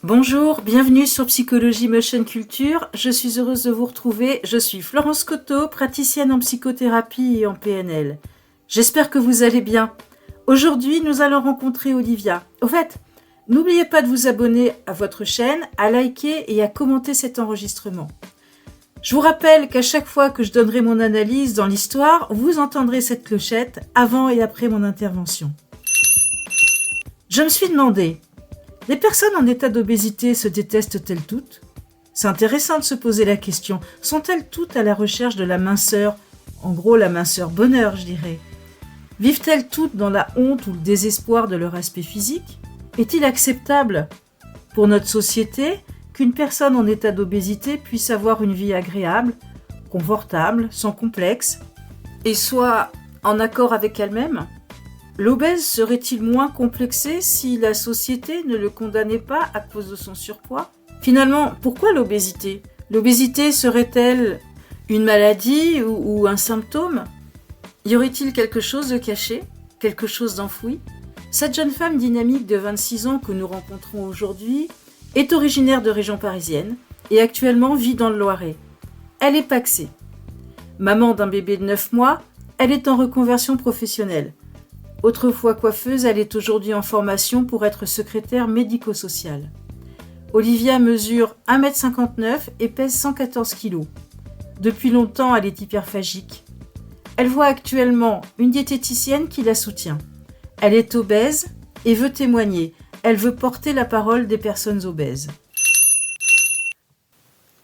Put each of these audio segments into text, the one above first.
Bonjour, bienvenue sur Psychologie Motion Culture. Je suis heureuse de vous retrouver. Je suis Florence Coteau, praticienne en psychothérapie et en PNL. J'espère que vous allez bien. Aujourd'hui, nous allons rencontrer Olivia. Au fait, n'oubliez pas de vous abonner à votre chaîne, à liker et à commenter cet enregistrement. Je vous rappelle qu'à chaque fois que je donnerai mon analyse dans l'histoire, vous entendrez cette clochette avant et après mon intervention. Je me suis demandé, les personnes en état d'obésité se détestent-elles toutes ? C'est intéressant de se poser la question. Sont-elles toutes à la recherche de la minceur ? En gros, la minceur bonheur, je dirais. Vivent-elles toutes dans la honte ou le désespoir de leur aspect physique ? Est-il acceptable pour notre société qu'une personne en état d'obésité puisse avoir une vie agréable, confortable, sans complexe, et soit en accord avec elle-même ? L'obèse serait-il moins complexé si la société ne le condamnait pas à cause de son surpoids ? Finalement, pourquoi l'obésité ? L'obésité serait-elle une maladie ou un symptôme ? Y aurait-il quelque chose de caché ? Quelque chose d'enfoui ? Cette jeune femme dynamique de 26 ans que nous rencontrons aujourd'hui est originaire de région parisienne et actuellement vit dans le Loiret. Elle est pacsée. Maman d'un bébé de 9 mois, elle est en reconversion professionnelle. Autrefois coiffeuse, elle est aujourd'hui en formation pour être secrétaire médico-sociale. Olivia mesure 1,59 m et pèse 114 kg. Depuis longtemps, elle est hyperphagique. Elle voit actuellement une diététicienne qui la soutient. Elle est obèse et veut témoigner. Elle veut porter la parole des personnes obèses.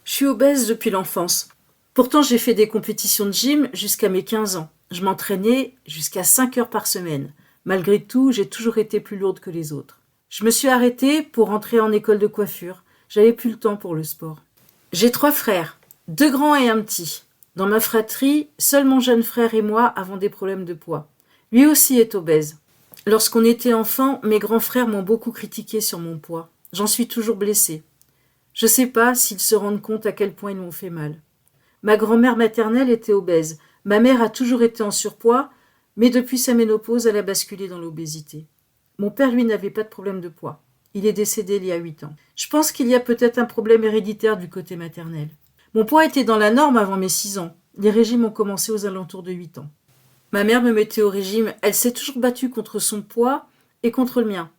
Je suis obèse depuis l'enfance. Pourtant, j'ai fait des compétitions de gym jusqu'à mes 15 ans. Je m'entraînais jusqu'à 5 heures par semaine. Malgré tout, j'ai toujours été plus lourde que les autres. Je me suis arrêtée pour entrer en école de coiffure. J'avais plus le temps pour le sport. J'ai 3 frères, 2 grands et un petit. Dans ma fratrie, seul mon jeune frère et moi avons des problèmes de poids. Lui aussi est obèse. Lorsqu'on était enfant, mes grands frères m'ont beaucoup critiqué sur mon poids. J'en suis toujours blessée. Je sais pas s'ils se rendent compte à quel point ils m'ont fait mal. Ma grand-mère maternelle était obèse. Ma mère a toujours été en surpoids, mais depuis sa ménopause, elle a basculé dans l'obésité. Mon père, lui, n'avait pas de problème de poids. Il est décédé il y a 8 ans. Je pense qu'il y a peut-être un problème héréditaire du côté maternel. Mon poids était dans la norme avant mes 6 ans. Les régimes ont commencé aux alentours de 8 ans. Ma mère me mettait au régime. Elle s'est toujours battue contre son poids et contre le mien.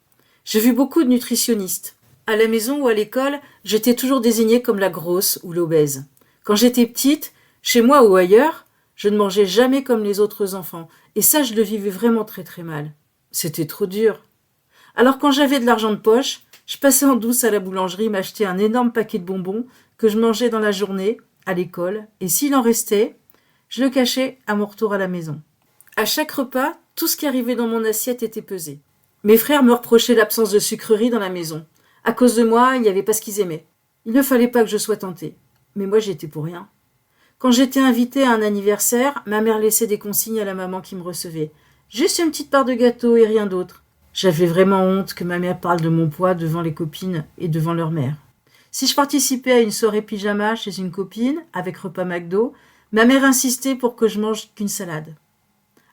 J'ai vu beaucoup de nutritionnistes. À la maison ou à l'école, j'étais toujours désignée comme la grosse ou l'obèse. Quand j'étais petite, chez moi ou ailleurs, je ne mangeais jamais comme les autres enfants. Et ça, je le vivais vraiment très très mal. C'était trop dur. Alors quand j'avais de l'argent de poche, je passais en douce à la boulangerie m'acheter un énorme paquet de bonbons que je mangeais dans la journée, à l'école. Et s'il en restait, je le cachais à mon retour à la maison. À chaque repas, tout ce qui arrivait dans mon assiette était pesé. Mes frères me reprochaient l'absence de sucreries dans la maison. À cause de moi, il n'y avait pas ce qu'ils aimaient. Il ne fallait pas que je sois tentée. Mais moi, j'y étais pour rien. Quand j'étais invitée à un anniversaire, ma mère laissait des consignes à la maman qui me recevait. Juste une petite part de gâteau et rien d'autre. J'avais vraiment honte que ma mère parle de mon poids devant les copines et devant leur mère. Si je participais à une soirée pyjama chez une copine, avec repas McDo, ma mère insistait pour que je mange qu'une salade.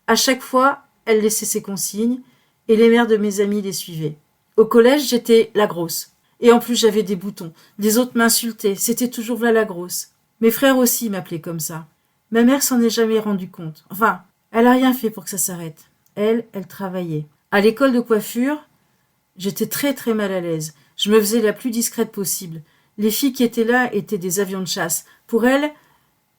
À chaque fois, elle laissait ses consignes et les mères de mes amis les suivaient. Au collège, j'étais la grosse. Et en plus, j'avais des boutons. Les autres m'insultaient. C'était toujours là la grosse. Mes frères aussi m'appelaient comme ça. Ma mère s'en est jamais rendue compte. Enfin, elle a rien fait pour que ça s'arrête. Elle travaillait. À l'école de coiffure, j'étais très très mal à l'aise. Je me faisais la plus discrète possible. Les filles qui étaient là étaient des avions de chasse. Pour elles,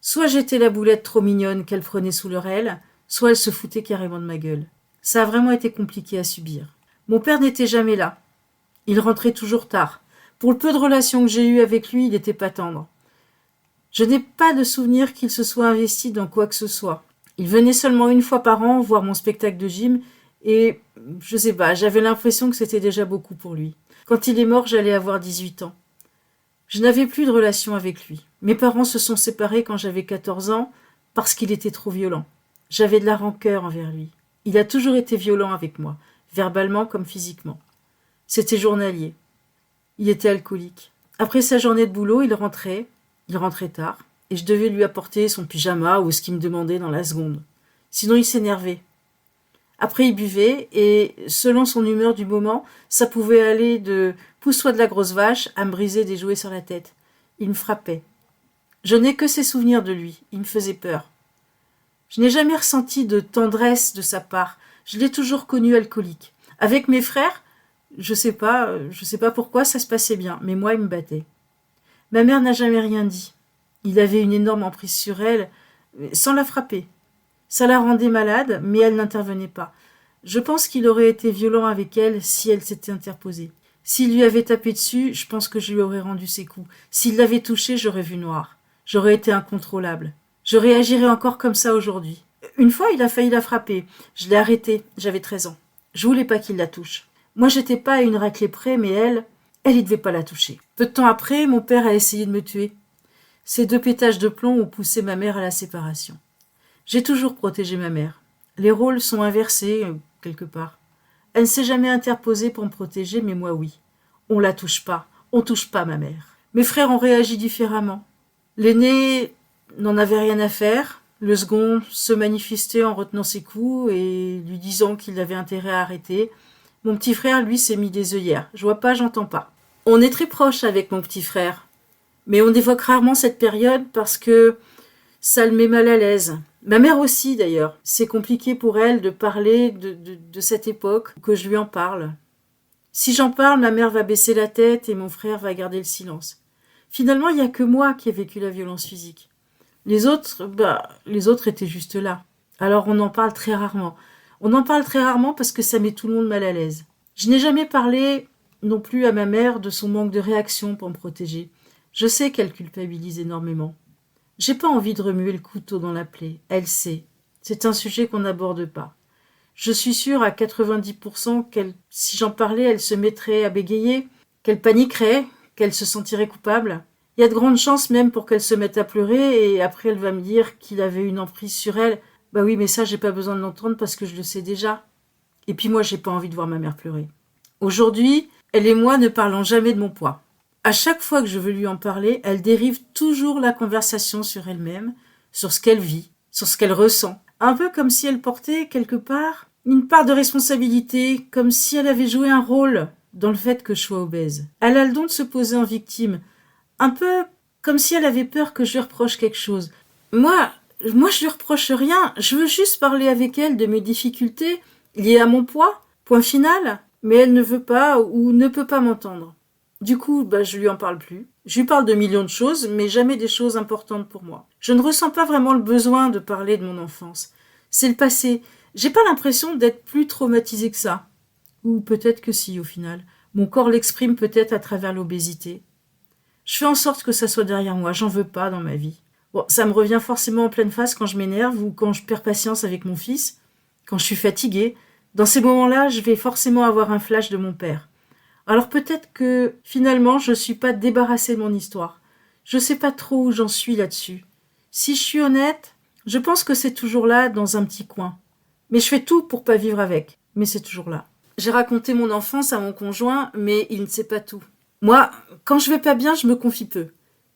soit j'étais la boulette trop mignonne qu'elles prenaient sous leur aile, soit elles se foutaient carrément de ma gueule. Ça a vraiment été compliqué à subir. Mon père n'était jamais là. Il rentrait toujours tard. Pour le peu de relations que j'ai eues avec lui, il n'était pas tendre. Je n'ai pas de souvenir qu'il se soit investi dans quoi que ce soit. Il venait seulement une fois par an voir mon spectacle de gym et, je sais pas, j'avais l'impression que c'était déjà beaucoup pour lui. Quand il est mort, j'allais avoir 18 ans. Je n'avais plus de relation avec lui. Mes parents se sont séparés quand j'avais 14 ans parce qu'il était trop violent. J'avais de la rancœur envers lui. Il a toujours été violent avec moi, verbalement comme physiquement. C'était journalier. Il était alcoolique. Après sa journée de boulot, il rentrait tard, et je devais lui apporter son pyjama ou ce qu'il me demandait dans la seconde. Sinon, il s'énervait. Après, il buvait et, selon son humeur du moment, ça pouvait aller de « pousse-toi de la grosse vache » à me briser des jouets sur la tête. Il me frappait. Je n'ai que ces souvenirs de lui. Il me faisait peur. Je n'ai jamais ressenti de tendresse de sa part. Je l'ai toujours connu alcoolique. Avec mes frères, je sais pas pourquoi ça se passait bien, mais moi, il me battait. Ma mère n'a jamais rien dit. Il avait une énorme emprise sur elle, sans la frapper. Ça la rendait malade, mais elle n'intervenait pas. Je pense qu'il aurait été violent avec elle si elle s'était interposée. S'il lui avait tapé dessus, je pense que je lui aurais rendu ses coups. S'il l'avait touchée, j'aurais vu noir. J'aurais été incontrôlable. Je réagirais encore comme ça aujourd'hui. Une fois, il a failli la frapper. Je l'ai arrêté. J'avais 13 ans. Je voulais pas qu'il la touche. Moi, j'étais pas à une raclée près, mais elle, il devait pas la toucher. Peu de temps après, mon père a essayé de me tuer. Ces 2 pétages de plomb ont poussé ma mère à la séparation. J'ai toujours protégé ma mère. Les rôles sont inversés, quelque part. Elle ne s'est jamais interposée pour me protéger, mais moi, oui. On la touche pas. On touche pas ma mère. Mes frères ont réagi différemment. L'aîné n'en avait rien à faire. Le second se manifestait en retenant ses coups et lui disant qu'il avait intérêt à arrêter. Mon petit frère, lui, s'est mis des œillères. Je vois pas, j'entends pas. On est très proches avec mon petit frère. Mais on évoque rarement cette période parce que ça le met mal à l'aise. Ma mère aussi, d'ailleurs. C'est compliqué pour elle de parler de cette époque, que je lui en parle. Si j'en parle, ma mère va baisser la tête et mon frère va garder le silence. Finalement, il n'y a que moi qui ai vécu la violence physique. Les autres étaient juste là. Alors on en parle très rarement. On en parle très rarement parce que ça met tout le monde mal à l'aise. Je n'ai jamais parlé non plus à ma mère de son manque de réaction pour me protéger. Je sais qu'elle culpabilise énormément. J'ai pas envie de remuer le couteau dans la plaie. Elle sait. C'est un sujet qu'on n'aborde pas. Je suis sûre à 90% qu'elle, si j'en parlais, elle se mettrait à bégayer, qu'elle paniquerait, qu'elle se sentirait coupable. Il y a de grandes chances même pour qu'elle se mette à pleurer et après elle va me dire qu'il avait une emprise sur elle. Bah oui, mais ça, j'ai pas besoin de l'entendre parce que je le sais déjà. Et puis moi, j'ai pas envie de voir ma mère pleurer. Aujourd'hui, elle et moi ne parlons jamais de mon poids. À chaque fois que je veux lui en parler, elle dérive toujours la conversation sur elle-même, sur ce qu'elle vit, sur ce qu'elle ressent. Un peu comme si elle portait, quelque part, une part de responsabilité, comme si elle avait joué un rôle dans le fait que je sois obèse. Elle a le don de se poser en victime. Un peu comme si elle avait peur que je lui reproche quelque chose. Moi, je lui reproche rien. Je veux juste parler avec elle de mes difficultés liées à mon poids, point final. Mais elle ne veut pas ou ne peut pas m'entendre. Du coup, je lui en parle plus. Je lui parle de millions de choses, mais jamais des choses importantes pour moi. Je ne ressens pas vraiment le besoin de parler de mon enfance. C'est le passé. J'ai pas l'impression d'être plus traumatisée que ça. Ou peut-être que si, au final. Mon corps l'exprime peut-être à travers l'obésité. Je fais en sorte que ça soit derrière moi. J'en veux pas dans ma vie. Bon, ça me revient forcément en pleine face quand je m'énerve ou quand je perds patience avec mon fils, quand je suis fatiguée. Dans ces moments-là, je vais forcément avoir un flash de mon père. Alors peut-être que, finalement, je ne suis pas débarrassée de mon histoire. Je ne sais pas trop où j'en suis là-dessus. Si je suis honnête, je pense que c'est toujours là, dans un petit coin. Mais je fais tout pour pas vivre avec. Mais c'est toujours là. J'ai raconté mon enfance à mon conjoint, mais il ne sait pas tout. Moi, quand je vais pas bien, je me confie peu.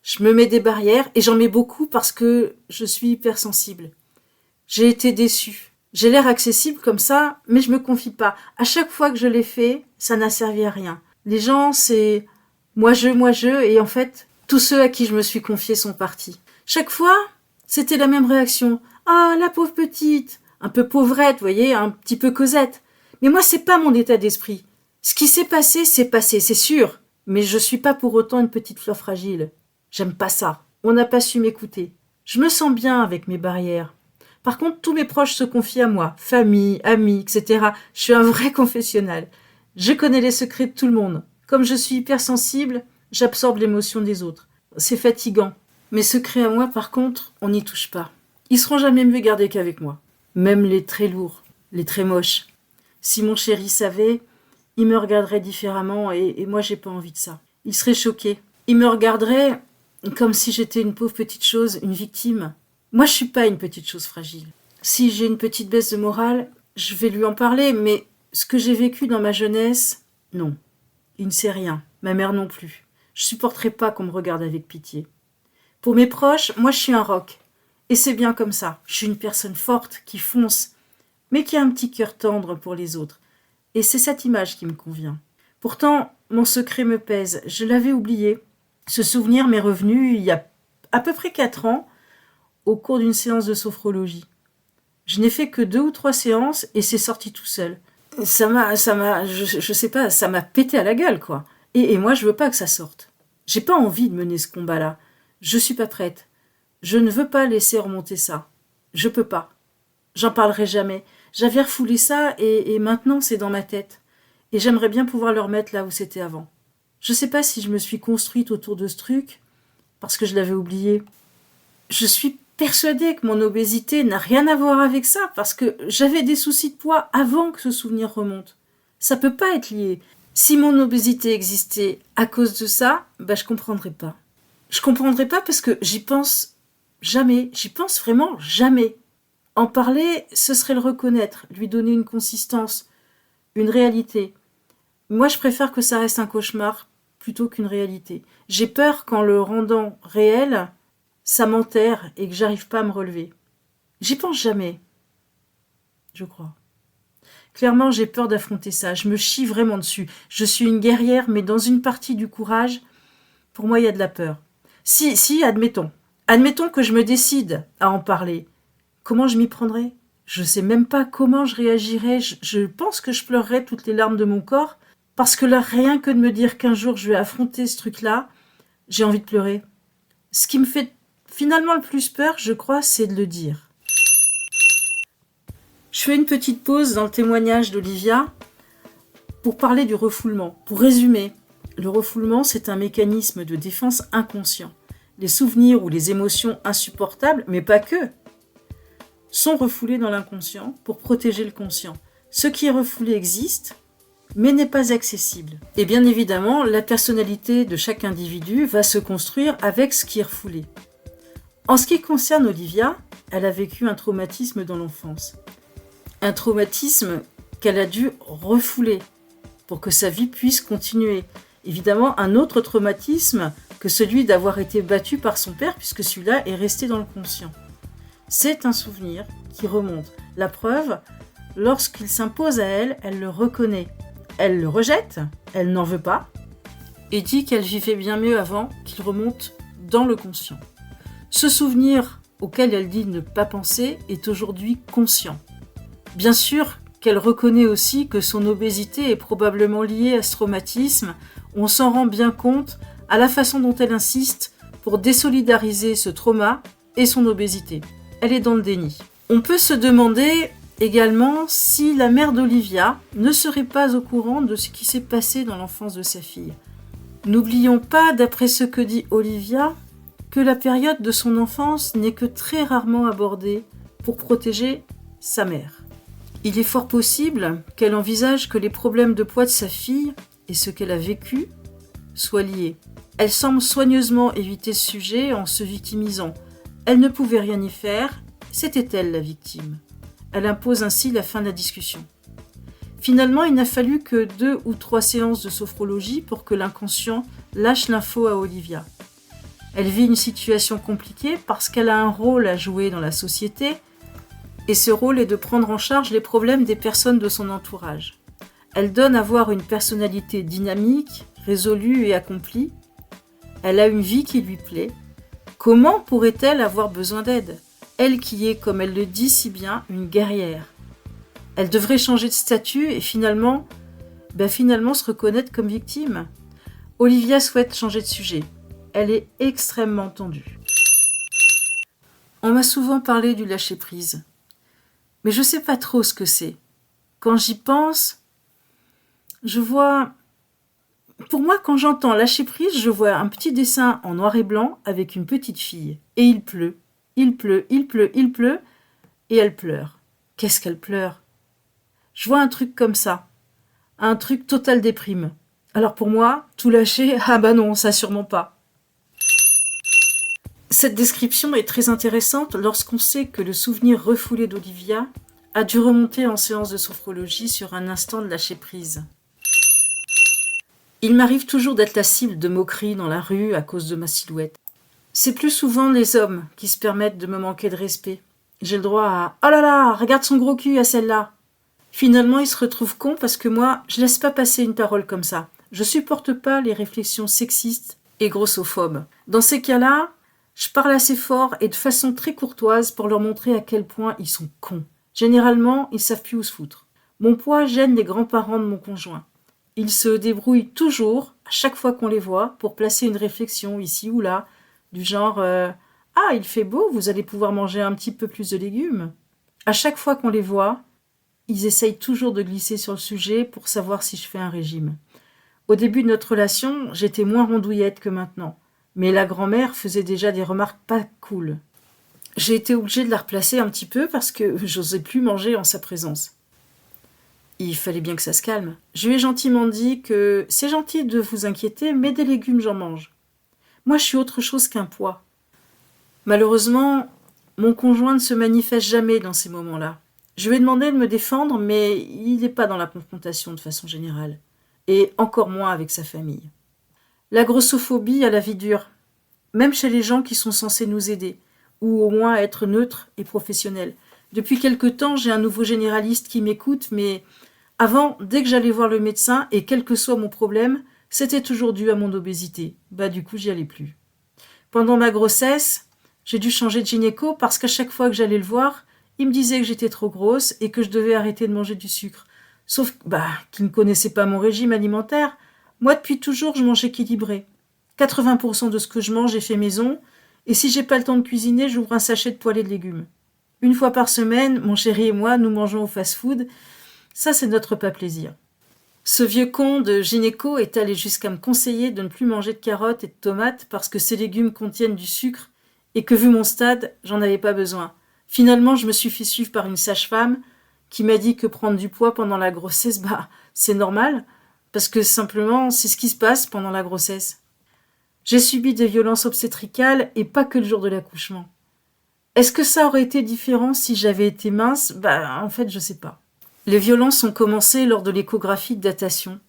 Je me mets des barrières, et j'en mets beaucoup parce que je suis hypersensible. J'ai été déçue. J'ai l'air accessible comme ça, mais je me confie pas. À chaque fois que je l'ai fait, ça n'a servi à rien. Les gens, c'est moi je, et en fait, tous ceux à qui je me suis confiée sont partis. Chaque fois, c'était la même réaction. Ah, la pauvre petite, un peu pauvrette, vous voyez, un petit peu Cosette. Mais moi, c'est pas mon état d'esprit. Ce qui s'est passé, c'est sûr. Mais je suis pas pour autant une petite fleur fragile. J'aime pas ça. On n'a pas su m'écouter. Je me sens bien avec mes barrières. Par contre, tous mes proches se confient à moi, famille, amis, etc. Je suis un vrai confessionnal. Je connais les secrets de tout le monde. Comme je suis hypersensible, j'absorbe l'émotion des autres. C'est fatigant. Mes secrets à moi, par contre, on n'y touche pas. Ils seront jamais mieux gardés qu'avec moi. Même les très lourds, les très moches. Si mon chéri savait, il me regarderait différemment et moi, j'ai pas envie de ça. Il serait choqué. Il me regarderait comme si j'étais une pauvre petite chose, une victime. Moi, je suis pas une petite chose fragile. Si j'ai une petite baisse de morale, je vais lui en parler, mais ce que j'ai vécu dans ma jeunesse, non. Il ne sait rien. Ma mère non plus. Je supporterai pas qu'on me regarde avec pitié. Pour mes proches, moi, je suis un roc. Et c'est bien comme ça. Je suis une personne forte qui fonce. mais qui a un petit cœur tendre pour les autres. Et c'est cette image qui me convient. Pourtant, mon secret me pèse. Je l'avais oublié. Ce souvenir m'est revenu il y a à peu près 4 ans, au cours d'une séance de sophrologie. Je n'ai fait que 2 ou 3 séances et c'est sorti tout seul. Je sais pas, ça m'a pété à la gueule, quoi. Et moi, je veux pas que ça sorte. J'ai pas envie de mener ce combat-là. Je suis pas prête. Je ne veux pas laisser remonter ça. Je peux pas. J'en parlerai jamais. J'avais refoulé ça et maintenant c'est dans ma tête. Et j'aimerais bien pouvoir le remettre là où c'était avant. Je sais pas si je me suis construite autour de ce truc parce que je l'avais oublié. Je suis persuadée que mon obésité n'a rien à voir avec ça parce que j'avais des soucis de poids avant que ce souvenir remonte. Ça peut pas être lié. Si mon obésité existait à cause de ça, je comprendrais pas. Je comprendrais pas parce que j'y pense jamais. J'y pense vraiment jamais. En parler, ce serait le reconnaître, lui donner une consistance, une réalité. Moi, je préfère que ça reste un cauchemar plutôt qu'une réalité. J'ai peur qu'en le rendant réel, ça m'enterre et que j'arrive pas à me relever. J'y pense jamais, je crois. Clairement, j'ai peur d'affronter ça. Je me chie vraiment dessus. Je suis une guerrière, mais dans une partie du courage, pour moi, il y a de la peur. Si, admettons. Admettons que je me décide à en parler. Comment je m'y prendrais ? Je sais même pas comment je réagirais. Je pense que je pleurerais toutes les larmes de mon corps parce que là, rien que de me dire qu'un jour je vais affronter ce truc-là, j'ai envie de pleurer. Ce qui me fait finalement le plus peur, je crois, c'est de le dire. Je fais une petite pause dans le témoignage d'Olivia pour parler du refoulement. Pour résumer, le refoulement, c'est un mécanisme de défense inconscient. Les souvenirs ou les émotions insupportables, mais pas que, sont refoulés dans l'inconscient pour protéger le conscient. Ce qui est refoulé existe, mais n'est pas accessible. Et bien évidemment, la personnalité de chaque individu va se construire avec ce qui est refoulé. En ce qui concerne Olivia, elle a vécu un traumatisme dans l'enfance. Un traumatisme qu'elle a dû refouler pour que sa vie puisse continuer. Évidemment, un autre traumatisme que celui d'avoir été battue par son père, puisque celui-là est resté dans le conscient. C'est un souvenir qui remonte. La preuve, lorsqu'il s'impose à elle, elle le reconnaît. Elle le rejette, elle n'en veut pas, et dit qu'elle vivait bien mieux avant qu'il remonte dans le conscient. Ce souvenir auquel elle dit ne pas penser est aujourd'hui conscient. Bien sûr qu'elle reconnaît aussi que son obésité est probablement liée à ce traumatisme. On s'en rend bien compte à la façon dont elle insiste pour désolidariser ce trauma et son obésité. Elle est dans le déni. On peut se demander également si la mère d'Olivia ne serait pas au courant de ce qui s'est passé dans l'enfance de sa fille. N'oublions pas, d'après ce que dit Olivia, que la période de son enfance n'est que très rarement abordée pour protéger sa mère. Il est fort possible qu'elle envisage que les problèmes de poids de sa fille et ce qu'elle a vécu soient liés. Elle semble soigneusement éviter ce sujet en se victimisant. Elle ne pouvait rien y faire, c'était elle la victime. Elle impose ainsi la fin de la discussion. Finalement, il n'a fallu que 2 ou 3 séances de sophrologie pour que l'inconscient lâche l'info à Olivia. Elle vit une situation compliquée parce qu'elle a un rôle à jouer dans la société, et ce rôle est de prendre en charge les problèmes des personnes de son entourage. Elle donne à voir une personnalité dynamique, résolue et accomplie. Elle a une vie qui lui plaît. Comment pourrait-elle avoir besoin d'aide ? Elle qui est, comme elle le dit si bien, une guerrière. Elle devrait changer de statut et finalement se reconnaître comme victime. Olivia souhaite changer de sujet. Elle est extrêmement tendue. On m'a souvent parlé du lâcher-prise. Mais je ne sais pas trop ce que c'est. Quand j'y pense, je vois... Pour moi, quand j'entends lâcher prise, je vois un petit dessin en noir et blanc avec une petite fille. Et il pleut, il pleut, il pleut, il pleut, et elle pleure. Qu'est-ce qu'elle pleure ? Je vois un truc comme ça. Un truc total déprime. Alors pour moi, tout lâcher, non, ça sûrement pas. Cette description est très intéressante lorsqu'on sait que le souvenir refoulé d'Olivia a dû remonter en séance de sophrologie sur un instant de lâcher prise. Il m'arrive toujours d'être la cible de moqueries dans la rue à cause de ma silhouette. C'est plus souvent les hommes qui se permettent de me manquer de respect. J'ai le droit à « Oh là là, regarde son gros cul à celle-là !» Finalement, il se retrouve con parce que moi, je laisse pas passer une parole comme ça. Je supporte pas les réflexions sexistes et grossophobes. Dans ces cas-là, je parle assez fort et de façon très courtoise pour leur montrer à quel point ils sont cons. Généralement, ils savent plus où se foutre. Mon poids gêne les grands-parents de mon conjoint. Ils se débrouillent toujours, à chaque fois qu'on les voit, pour placer une réflexion ici ou là, du genre Ah, il fait beau, vous allez pouvoir manger un petit peu plus de légumes. À chaque fois qu'on les voit, ils essayent toujours de glisser sur le sujet pour savoir si je fais un régime. Au début de notre relation, j'étais moins rondouillette que maintenant, mais la grand-mère faisait déjà des remarques pas cool. J'ai été obligée de la replacer un petit peu parce que j'osais plus manger en sa présence. Il fallait bien que ça se calme. Je lui ai gentiment dit que c'est gentil de vous inquiéter, mais des légumes j'en mange. Moi je suis autre chose qu'un poids. Malheureusement, mon conjoint ne se manifeste jamais dans ces moments-là. Je lui ai demandé de me défendre, mais il n'est pas dans la confrontation de façon générale. Et encore moins avec sa famille. La grossophobie a la vie dure, même chez les gens qui sont censés nous aider, ou au moins être neutres et professionnels. Depuis quelque temps, j'ai un nouveau généraliste qui m'écoute, mais avant, dès que j'allais voir le médecin, et quel que soit mon problème, c'était toujours dû à mon obésité. Du coup, j'y allais plus. Pendant ma grossesse, j'ai dû changer de gynéco parce qu'à chaque fois que j'allais le voir, il me disait que j'étais trop grosse et que je devais arrêter de manger du sucre. Sauf qu'il ne connaissait pas mon régime alimentaire. Moi, depuis toujours, je mange équilibré. 80% de ce que je mange est fait maison, et si j'ai pas le temps de cuisiner, j'ouvre un sachet de poêlée de légumes. Une fois par semaine, mon chéri et moi, nous mangeons au fast-food. Ça, c'est notre pas plaisir. Ce vieux con de gynéco est allé jusqu'à me conseiller de ne plus manger de carottes et de tomates parce que ces légumes contiennent du sucre et que, vu mon stade, j'en avais pas besoin. Finalement, je me suis fait suivre par une sage-femme qui m'a dit que prendre du poids pendant la grossesse, c'est normal, parce que simplement, c'est ce qui se passe pendant la grossesse. J'ai subi des violences obstétricales et pas que le jour de l'accouchement. Est-ce que ça aurait été différent si j'avais été mince ? En fait, je sais pas. Les violences ont commencé lors de l'échographie de datation.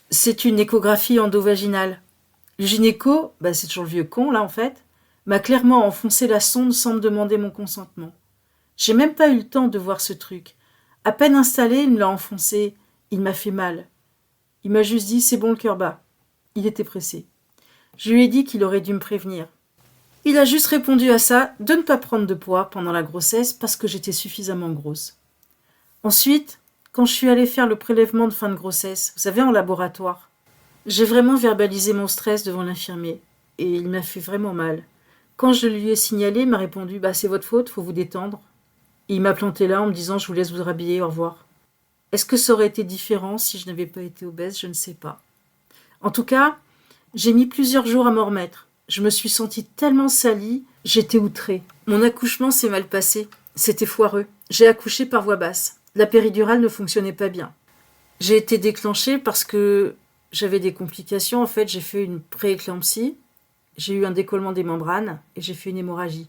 C'est une échographie endovaginale. Le gynéco, c'est toujours le vieux con là en fait, m'a clairement enfoncé la sonde sans me demander mon consentement. J'ai même pas eu le temps de voir ce truc. À peine installé, il me l'a enfoncé. Il m'a fait mal. Il m'a juste dit « c'est bon, le cœur bat ». Il était pressé. Je lui ai dit qu'il aurait dû me prévenir. Il a juste répondu à ça de ne pas prendre de poids pendant la grossesse parce que j'étais suffisamment grosse. Ensuite, quand je suis allée faire le prélèvement de fin de grossesse, vous savez, en laboratoire, j'ai vraiment verbalisé mon stress devant l'infirmier. Et il m'a fait vraiment mal. Quand je lui ai signalé, il m'a répondu « c'est votre faute, faut vous détendre ». Et il m'a planté là en me disant « je vous laisse vous rhabiller, au revoir ». Est-ce que ça aurait été différent si je n'avais pas été obèse ? Je ne sais pas. En tout cas, j'ai mis plusieurs jours à m'en remettre. Je me suis sentie tellement salie, j'étais outrée. Mon accouchement s'est mal passé. C'était foireux. J'ai accouché par voie basse. La péridurale ne fonctionnait pas bien. J'ai été déclenchée parce que j'avais des complications. En fait, j'ai fait une prééclampsie, j'ai eu un décollement des membranes et j'ai fait une hémorragie.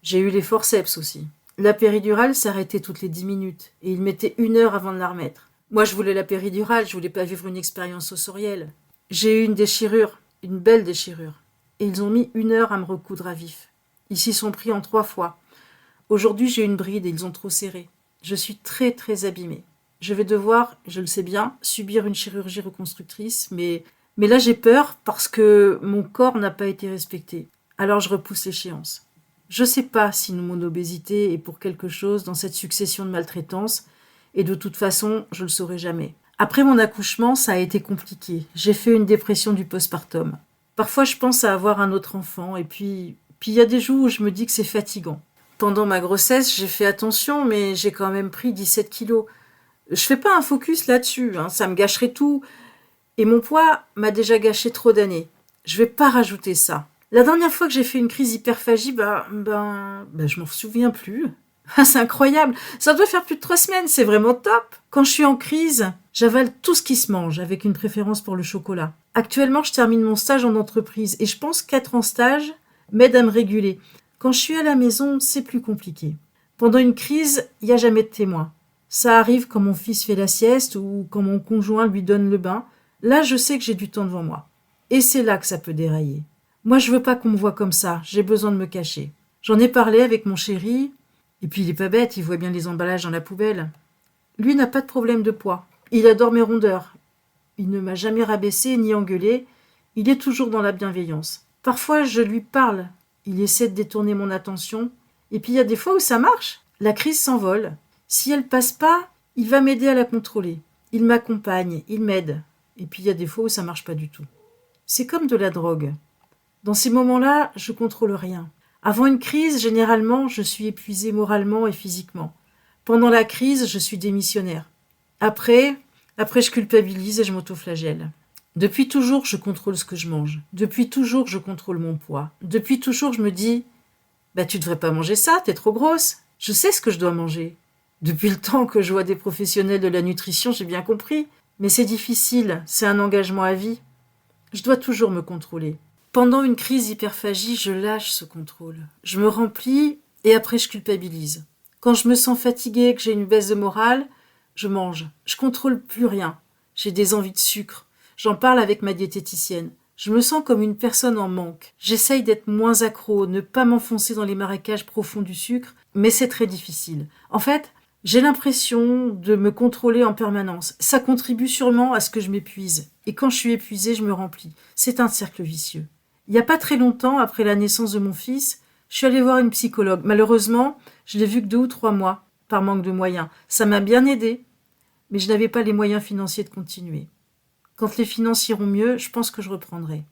J'ai eu les forceps aussi. La péridurale s'arrêtait toutes les 10 minutes et il mettait 1 heure avant de la remettre. Moi, je voulais la péridurale, je voulais pas vivre une expérience sensorielle. J'ai eu une déchirure, une belle déchirure. Et ils ont mis 1 heure à me recoudre à vif. Ils s'y sont pris en 3 fois. Aujourd'hui, j'ai une bride et ils ont trop serré. Je suis très très abîmée. Je vais devoir, je le sais bien, subir une chirurgie reconstructrice, mais là j'ai peur parce que mon corps n'a pas été respecté. Alors je repousse l'échéance. Je ne sais pas si mon obésité est pour quelque chose dans cette succession de maltraitances, et de toute façon, je ne le saurai jamais. Après mon accouchement, ça a été compliqué. J'ai fait une dépression du postpartum. Parfois, je pense à avoir un autre enfant, et puis il y a des jours où je me dis que c'est fatigant. Pendant ma grossesse, j'ai fait attention, mais j'ai quand même pris 17 kilos. Je fais pas un focus là-dessus, ça me gâcherait tout. Et mon poids m'a déjà gâché trop d'années. Je vais pas rajouter ça. La dernière fois que j'ai fait une crise d'hyperphagie, je m'en souviens plus. C'est incroyable. Ça doit faire plus de 3 semaines, c'est vraiment top. Quand je suis en crise, j'avale tout ce qui se mange, avec une préférence pour le chocolat. Actuellement, je termine mon stage en entreprise et je pense qu'être en stage m'aide à me réguler. Quand je suis à la maison, c'est plus compliqué. Pendant une crise, il n'y a jamais de témoin. Ça arrive quand mon fils fait la sieste ou quand mon conjoint lui donne le bain. Là, je sais que j'ai du temps devant moi. Et c'est là que ça peut dérailler. Moi, je veux pas qu'on me voie comme ça. J'ai besoin de me cacher. J'en ai parlé avec mon chéri Et puis il est pas bête, il voit bien les emballages dans la poubelle. Lui n'a pas de problème de poids. Il adore mes rondeurs. Il ne m'a jamais rabaissé ni engueulé. Il est toujours dans la bienveillance. Parfois, je lui parle. Il essaie de détourner mon attention. Et puis il y a des fois où ça marche. La crise s'envole. Si elle passe pas, il va m'aider à la contrôler. Il m'accompagne, il m'aide. Et puis il y a des fois où ça marche pas du tout. C'est comme de la drogue. Dans ces moments-là, je contrôle rien. Avant une crise, généralement, je suis épuisée moralement et physiquement. Pendant la crise, je suis démissionnaire. Après, je culpabilise et je m'autoflagelle. Depuis toujours, je contrôle ce que je mange. Depuis toujours, je contrôle mon poids. Depuis toujours, je me dis « tu devrais pas manger ça, t'es trop grosse. Je sais ce que je dois manger. » Depuis le temps que je vois des professionnels de la nutrition, j'ai bien compris. Mais c'est difficile, c'est un engagement à vie. Je dois toujours me contrôler. Pendant une crise d'hyperphagie, je lâche ce contrôle. Je me remplis et après je culpabilise. Quand je me sens fatiguée, que j'ai une baisse de morale, je mange. Je contrôle plus rien. J'ai des envies de sucre. J'en parle avec ma diététicienne. Je me sens comme une personne en manque. J'essaye d'être moins accro, ne pas m'enfoncer dans les marécages profonds du sucre, mais c'est très difficile. En fait, j'ai l'impression de me contrôler en permanence. Ça contribue sûrement à ce que je m'épuise. Et quand je suis épuisée, je me remplis. C'est un cercle vicieux. Il n'y a pas très longtemps, après la naissance de mon fils, je suis allée voir une psychologue. Malheureusement, je l'ai vue que 2 ou 3 mois, par manque de moyens. Ça m'a bien aidée, mais je n'avais pas les moyens financiers de continuer. Quand les finances iront mieux, je pense que je reprendrai.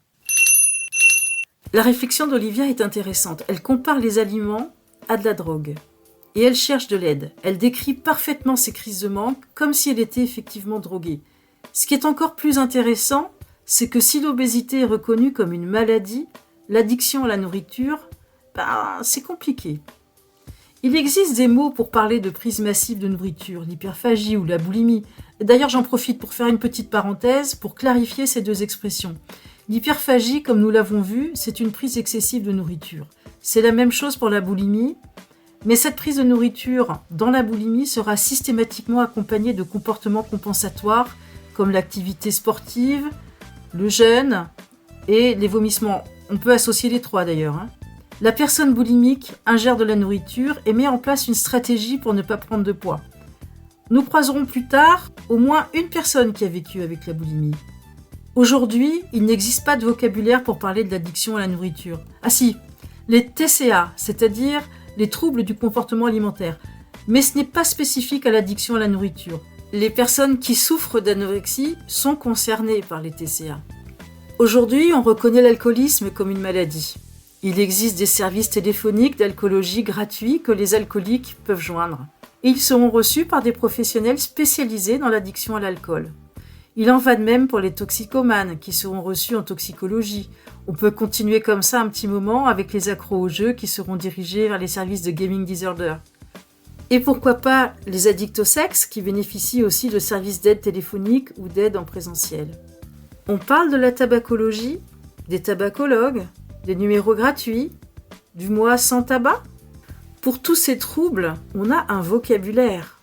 La réflexion d'Olivia est intéressante. Elle compare les aliments à de la drogue. Et elle cherche de l'aide. Elle décrit parfaitement ses crises de manque comme si elle était effectivement droguée. Ce qui est encore plus intéressant, c'est que si l'obésité est reconnue comme une maladie, l'addiction à la nourriture, c'est compliqué. Il existe des mots pour parler de prise massive de nourriture, l'hyperphagie ou la boulimie. D'ailleurs, j'en profite pour faire une petite parenthèse pour clarifier ces 2 expressions. L'hyperphagie, comme nous l'avons vu, c'est une prise excessive de nourriture. C'est la même chose pour la boulimie, mais cette prise de nourriture dans la boulimie sera systématiquement accompagnée de comportements compensatoires comme l'activité sportive, le jeûne et les vomissements. On peut associer les 3 d'ailleurs. La personne boulimique ingère de la nourriture et met en place une stratégie pour ne pas prendre de poids. Nous croiserons plus tard au moins une personne qui a vécu avec la boulimie. Aujourd'hui, il n'existe pas de vocabulaire pour parler de l'addiction à la nourriture. Ah si, les TCA, c'est-à-dire les troubles du comportement alimentaire. Mais ce n'est pas spécifique à l'addiction à la nourriture. Les personnes qui souffrent d'anorexie sont concernées par les TCA. Aujourd'hui, on reconnaît l'alcoolisme comme une maladie. Il existe des services téléphoniques d'alcoolologie gratuits que les alcooliques peuvent joindre. Et ils seront reçus par des professionnels spécialisés dans l'addiction à l'alcool. Il en va de même pour les toxicomanes qui seront reçus en toxicologie. On peut continuer comme ça un petit moment avec les accros aux jeux qui seront dirigés vers les services de gaming disorder. Et pourquoi pas les addicts au sexe qui bénéficient aussi de services d'aide téléphonique ou d'aide en présentiel. On parle de la tabacologie, des tabacologues, des numéros gratuits, du mois sans tabac. Pour tous ces troubles, on a un vocabulaire.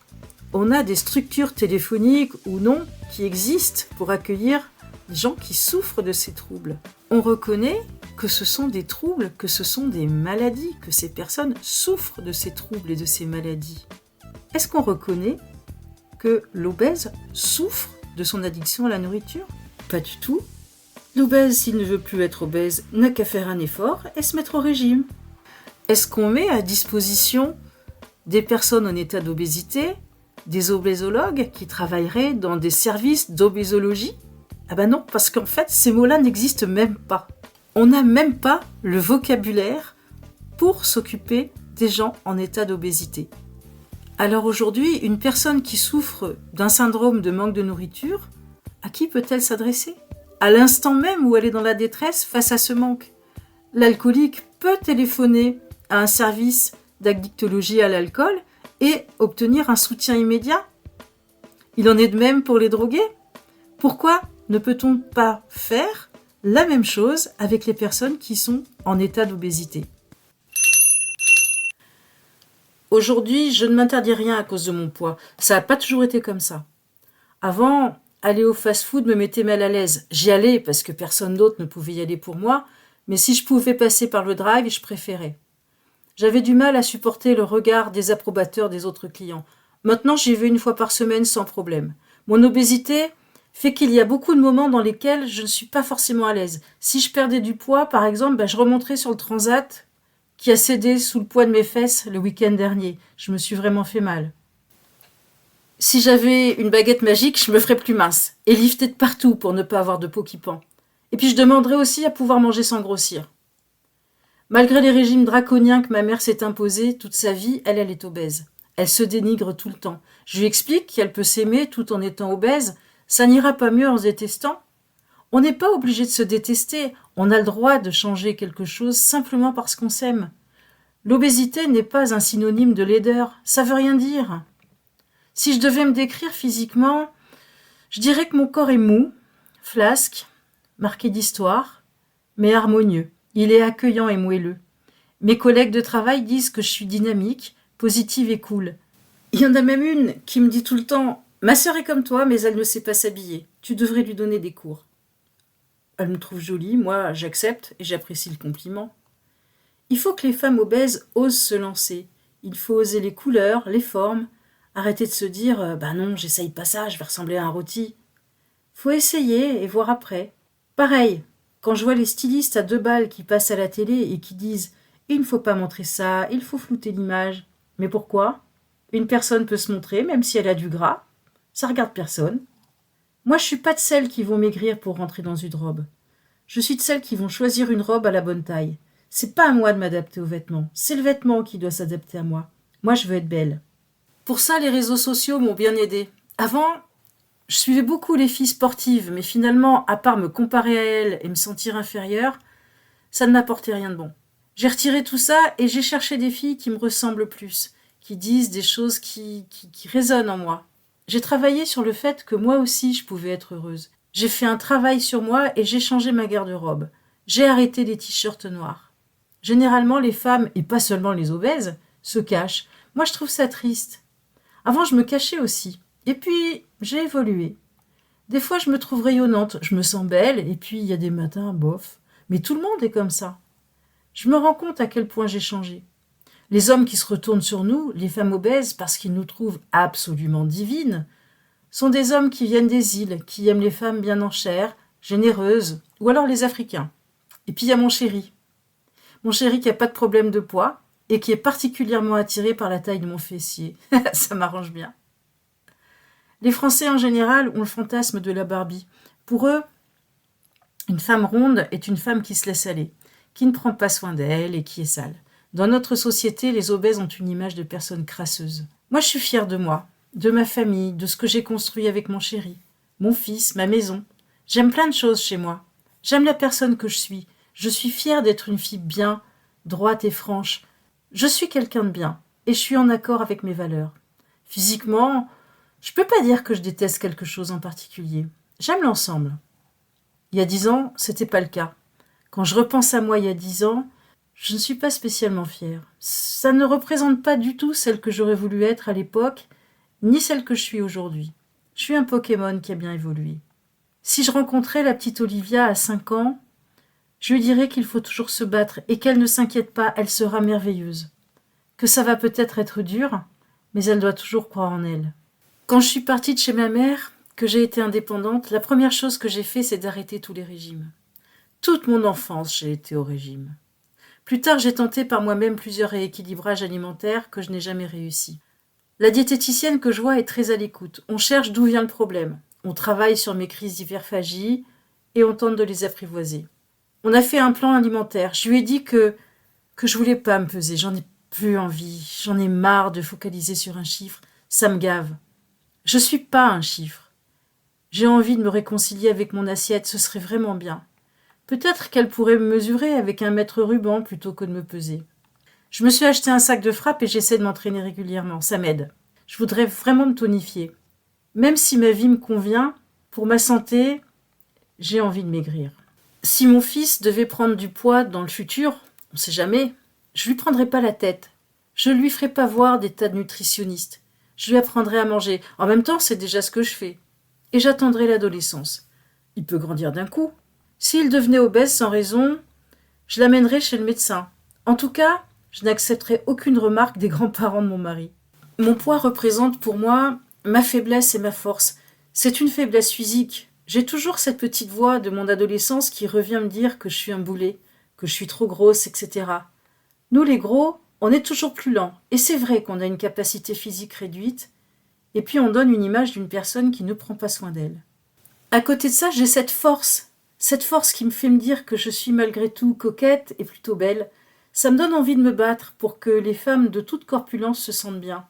On a des structures téléphoniques ou non qui existent pour accueillir les gens qui souffrent de ces troubles. On reconnaît que ce sont des troubles, que ce sont des maladies, que ces personnes souffrent de ces troubles et de ces maladies. Est-ce qu'on reconnaît que l'obèse souffre de son addiction à la nourriture ? Pas du tout. L'obèse, s'il ne veut plus être obèse, n'a qu'à faire un effort et se mettre au régime. Est-ce qu'on met à disposition des personnes en état d'obésité des obésologues qui travailleraient dans des services d'obésologie ? Non, parce qu'en fait, ces mots-là n'existent même pas. On n'a même pas le vocabulaire pour s'occuper des gens en état d'obésité. Alors aujourd'hui, une personne qui souffre d'un syndrome de manque de nourriture, à qui peut-elle s'adresser ? À l'instant même où elle est dans la détresse face à ce manque. L'alcoolique peut téléphoner à un service d'addictologie à l'alcool et obtenir un soutien immédiat. Il en est de même pour les drogués. Pourquoi ne peut-on pas faire la même chose avec les personnes qui sont en état d'obésité ? Aujourd'hui, je ne m'interdis rien à cause de mon poids. Ça n'a pas toujours été comme ça. Avant, aller au fast-food me mettait mal à l'aise. J'y allais parce que personne d'autre ne pouvait y aller pour moi, mais si je pouvais passer par le drive, je préférais. J'avais du mal à supporter le regard désapprobateur des autres clients. Maintenant, j'y vais une fois par semaine sans problème. Mon obésité fait qu'il y a beaucoup de moments dans lesquels je ne suis pas forcément à l'aise. Si je perdais du poids, par exemple, je remonterais sur le transat qui a cédé sous le poids de mes fesses le week-end dernier. Je me suis vraiment fait mal. Si j'avais une baguette magique, je me ferais plus mince et lifter de partout pour ne pas avoir de peau qui pend. Et puis je demanderais aussi à pouvoir manger sans grossir. Malgré les régimes draconiens que ma mère s'est imposés toute sa vie, elle est obèse. Elle se dénigre tout le temps. Je lui explique qu'elle peut s'aimer tout en étant obèse. Ça n'ira pas mieux en se détestant. On n'est pas obligé de se détester. On a le droit de changer quelque chose simplement parce qu'on s'aime. L'obésité n'est pas un synonyme de laideur. Ça veut rien dire. Si je devais me décrire physiquement, je dirais que mon corps est mou, flasque, marqué d'histoire, mais harmonieux. Il est accueillant et moelleux. Mes collègues de travail disent que je suis dynamique, positive et cool. Il y en a même une qui me dit tout le temps « Ma sœur est comme toi, mais elle ne sait pas s'habiller. Tu devrais lui donner des cours. » Elle me trouve jolie, moi j'accepte et j'apprécie le compliment. Il faut que les femmes obèses osent se lancer. Il faut oser les couleurs, les formes. Arrêter de se dire « Bah non, j'essaye pas ça, je vais ressembler à un rôti. » Faut essayer et voir après. Pareil, quand je vois les stylistes à 2 balles qui passent à la télé et qui disent « Il ne faut pas montrer ça, il faut flouter l'image. » Mais pourquoi ? Une personne peut se montrer même si elle a du gras. Ça regarde personne. Moi, je suis pas de celles qui vont maigrir pour rentrer dans une robe. Je suis de celles qui vont choisir une robe à la bonne taille. C'est pas à moi de m'adapter aux vêtements. C'est le vêtement qui doit s'adapter à moi. Moi, je veux être belle. Pour ça, les réseaux sociaux m'ont bien aidée. Avant, je suivais beaucoup les filles sportives, mais finalement, à part me comparer à elles et me sentir inférieure, ça ne m'apportait rien de bon. J'ai retiré tout ça et j'ai cherché des filles qui me ressemblent plus, qui disent des choses qui résonnent en moi. J'ai travaillé sur le fait que moi aussi je pouvais être heureuse. J'ai fait un travail sur moi et j'ai changé ma garde-robe. J'ai arrêté les t-shirts noirs. Généralement, les femmes, et pas seulement les obèses, se cachent. Moi, je trouve ça triste. Avant, je me cachais aussi. Et puis, j'ai évolué. Des fois, je me trouve rayonnante, je me sens belle, et puis il y a des matins, bof. Mais tout le monde est comme ça. Je me rends compte à quel point j'ai changé. Les hommes qui se retournent sur nous, les femmes obèses, parce qu'ils nous trouvent absolument divines, sont des hommes qui viennent des îles, qui aiment les femmes bien en chair, généreuses, ou alors les Africains. Et puis il y a mon chéri. Mon chéri qui n'a pas de problème de poids, et qui est particulièrement attiré par la taille de mon fessier. Ça m'arrange bien. Les Français en général ont le fantasme de la Barbie. Pour eux, une femme ronde est une femme qui se laisse aller, qui ne prend pas soin d'elle et qui est sale. Dans notre société, les obèses ont une image de personnes crasseuses. Moi, je suis fière de moi, de ma famille, de ce que j'ai construit avec mon chéri, mon fils, ma maison. J'aime plein de choses chez moi. J'aime la personne que je suis. Je suis fière d'être une fille bien, droite et franche. Je suis quelqu'un de bien et je suis en accord avec mes valeurs. Physiquement, je peux pas dire que je déteste quelque chose en particulier. J'aime l'ensemble. Il y a 10 ans, c'était pas le cas. Quand je repense à moi il y a 10 ans, je ne suis pas spécialement fière. Ça ne représente pas du tout celle que j'aurais voulu être à l'époque, ni celle que je suis aujourd'hui. Je suis un Pokémon qui a bien évolué. Si je rencontrais la petite Olivia à 5 ans, je lui dirais qu'il faut toujours se battre et qu'elle ne s'inquiète pas, elle sera merveilleuse. Que ça va peut-être être dur, mais elle doit toujours croire en elle. Quand je suis partie de chez ma mère, que j'ai été indépendante, la première chose que j'ai fait, c'est d'arrêter tous les régimes. Toute mon enfance, j'ai été au régime. Plus tard, j'ai tenté par moi-même plusieurs rééquilibrages alimentaires que je n'ai jamais réussi. La diététicienne que je vois est très à l'écoute. On cherche d'où vient le problème. On travaille sur mes crises d'hyperphagie et on tente de les apprivoiser. On a fait un plan alimentaire. Je lui ai dit que je voulais pas me peser. J'en ai plus envie. J'en ai marre de focaliser sur un chiffre. Ça me gave. Je suis pas un chiffre. J'ai envie de me réconcilier avec mon assiette. Ce serait vraiment bien. Peut-être qu'elle pourrait me mesurer avec un mètre ruban plutôt que de me peser. Je me suis acheté un sac de frappe et j'essaie de m'entraîner régulièrement. Ça m'aide. Je voudrais vraiment me tonifier. Même si ma vie me convient, pour ma santé, j'ai envie de maigrir. Si mon fils devait prendre du poids dans le futur, on ne sait jamais, je lui prendrais pas la tête. Je lui ferai pas voir des tas de nutritionnistes. Je lui apprendrai à manger. En même temps, c'est déjà ce que je fais. Et j'attendrai l'adolescence. Il peut grandir d'un coup. S'il devenait obèse sans raison, je l'amènerais chez le médecin. En tout cas, Je n'accepterai aucune remarque des grands-parents de mon mari. Mon poids représente pour moi ma faiblesse et ma force. C'est une faiblesse physique. J'ai toujours cette petite voix de mon adolescence qui revient me dire que je suis un boulet, que je suis trop grosse, etc. Nous les gros, on est toujours plus lents. Et c'est vrai qu'on a une capacité physique réduite. Et puis on donne une image d'une personne qui ne prend pas soin d'elle. À côté de ça, j'ai cette force qui me fait me dire que je suis malgré tout coquette et plutôt belle. Ça me donne envie de me battre pour que les femmes de toute corpulence se sentent bien.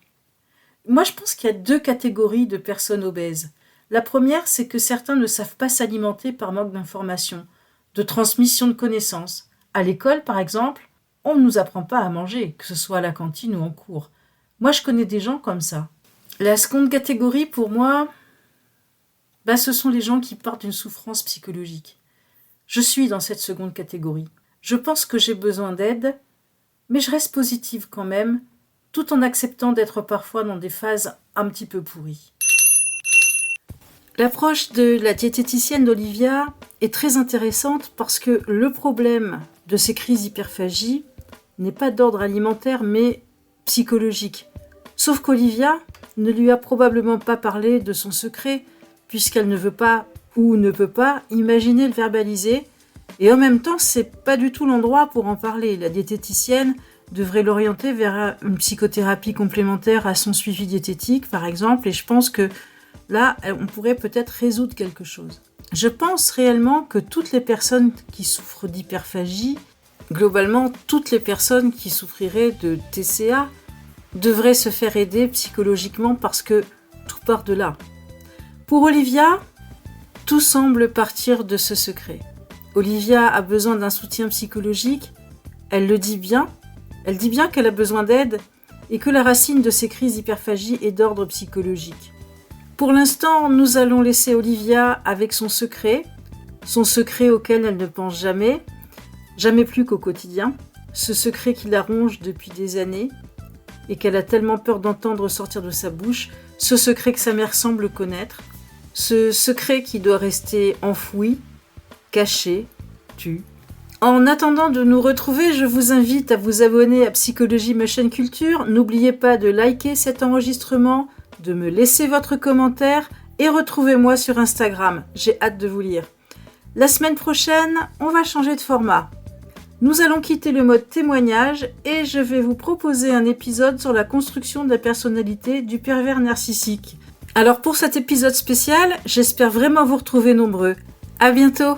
Moi, je pense qu'il y a 2 catégories de personnes obèses. La première, c'est que certains ne savent pas s'alimenter par manque d'information, de transmission de connaissances. À l'école, par exemple, on ne nous apprend pas à manger, que ce soit à la cantine ou en cours. Moi, je connais des gens comme ça. La seconde catégorie, pour moi, ce sont les gens qui partent d'une souffrance psychologique. Je suis dans cette seconde catégorie. Je pense que j'ai besoin d'aide, mais je reste positive quand même, tout en acceptant d'être parfois dans des phases un petit peu pourries. L'approche de la diététicienne d'Olivia est très intéressante parce que le problème de ces crises d'hyperphagie n'est pas d'ordre alimentaire mais psychologique. Sauf qu'Olivia ne lui a probablement pas parlé de son secret puisqu'elle ne veut pas ou ne peut pas imaginer le verbaliser. Et en même temps, c'est pas du tout l'endroit pour en parler. La diététicienne devrait l'orienter vers une psychothérapie complémentaire à son suivi diététique, par exemple. Et je pense que là, on pourrait peut-être résoudre quelque chose. Je pense réellement que toutes les personnes qui souffrent d'hyperphagie, globalement toutes les personnes qui souffriraient de TCA, devraient se faire aider psychologiquement parce que tout part de là. Pour Olivia, tout semble partir de ce secret. Olivia a besoin d'un soutien psychologique, elle le dit bien, elle dit bien qu'elle a besoin d'aide et que la racine de ces crises d'hyperphagie est d'ordre psychologique. Pour l'instant, nous allons laisser Olivia avec son secret auquel elle ne pense jamais, jamais plus qu'au quotidien, ce secret qui la ronge depuis des années et qu'elle a tellement peur d'entendre sortir de sa bouche, ce secret que sa mère semble connaître, ce secret qui doit rester enfoui, caché, tu. En attendant de nous retrouver, je vous invite à vous abonner à Psychologie ma chaîne Culture. N'oubliez pas de liker cet enregistrement, de me laisser votre commentaire et retrouvez-moi sur Instagram. J'ai hâte de vous lire. La semaine prochaine, on va changer de format. Nous allons quitter le mode témoignage et je vais vous proposer un épisode sur la construction de la personnalité du pervers narcissique. Alors pour cet épisode spécial, j'espère vraiment vous retrouver nombreux. À bientôt!